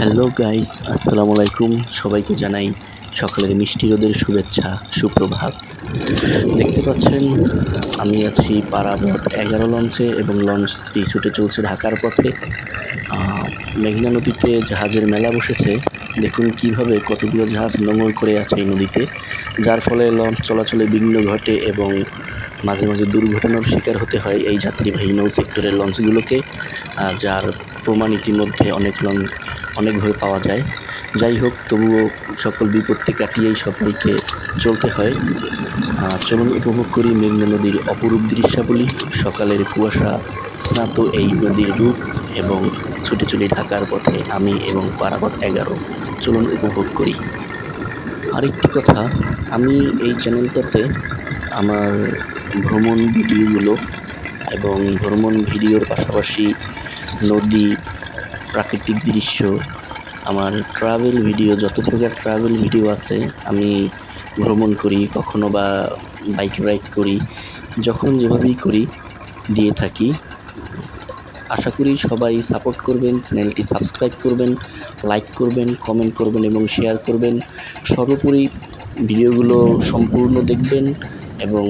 Hello guys, আসসালামু আলাইকুম। সবাইকে জানাই সকালের মিষ্টি রোদের শুভেচ্ছা, সুপ্রভাত। দেখতে পাচ্ছেন আমি আছি পারাবত 11 লঞ্চে এবং লঞ্চটি ছুটে চলছে ঢাকার পথে। মেঘনা নদীতে জাহাজের মেলা বসেছে। দেখুন কিভাবে কতগুলো জাহাজ নোঙর করে আছে এই নদীতে, যার ফলে লঞ্চ চলাচলে বিঘ্ন ঘটে এবং মাঝে মাঝে দুর্ঘটনার শিকার হতে হয় এই যাত্রীবাহী নৌ সেক্টরের লঞ্চগুলোকে, যার প্রমাণ ইতিমধ্যে অনেকভাবে পাওয়া যায়। যাই হোক, তবুও সকল বিপত্তি কাটিয়েই সবাইকে চলতে হয়। চলুন উপভোগ করি মেঘনা নদীর অপরূপ দৃশ্যাবলী, সকালের কুয়াশা স্নাত এই নদীর রূপ এবং ছুটে চলি ঢাকার পথে আমি এবং পারাবত 11। চলুন উপভোগ করি। আরেকটি কথা, আমি এই চ্যানেলটাতে আমার ভ্রমণ ভিডিওগুলো এবং ভ্রমণ ভিডিওর পাশাপাশি নদী, প্রাকৃতিক দৃশ্য, আমার ট্রাভেল ভিডিও, যত প্রকার ট্রাভেল ভিডিও আছে, আমি ভ্রমণ করি, কখনো বা বাইক রাইড করি, যখন যেভাবেই করি দিয়ে থাকি। আশা করি সবাই সাপোর্ট করবেন, চ্যানেলটি সাবস্ক্রাইব করবেন, লাইক করবেন, কমেন্ট করবেন এবং শেয়ার করবেন। সর্বোপরি ভিডিওগুলো সম্পূর্ণ দেখবেন এবং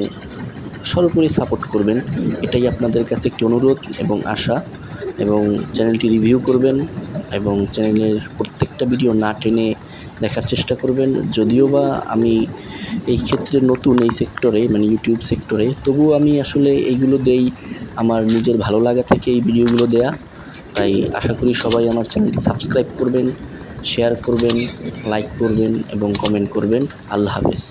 সর্বোপরি সাপোর্ট করবেন। এটাই আপনাদের কাছে একটি অনুরোধ এবং আশা। এবং চ্যানেলটি রিভিউ করবেন এবং চ্যানেলের প্রত্যেকটা ভিডিও না টেনে দেখার চেষ্টা করবেন। যদিও বা আমি এই ক্ষেত্রে নতুন এই সেক্টরে, মানে ইউটিউব সেক্টরে, তবুও আমি আসলে এইগুলো দেই আমার নিজের ভালো লাগা থেকে এই ভিডিওগুলো দেয়া। তাই আশা করি সবাই আমার চ্যানেলটি সাবস্ক্রাইব করবেন, শেয়ার করবেন, লাইক করবেন এবং কমেন্ট করবেন। আল্লাহ হাফেজ।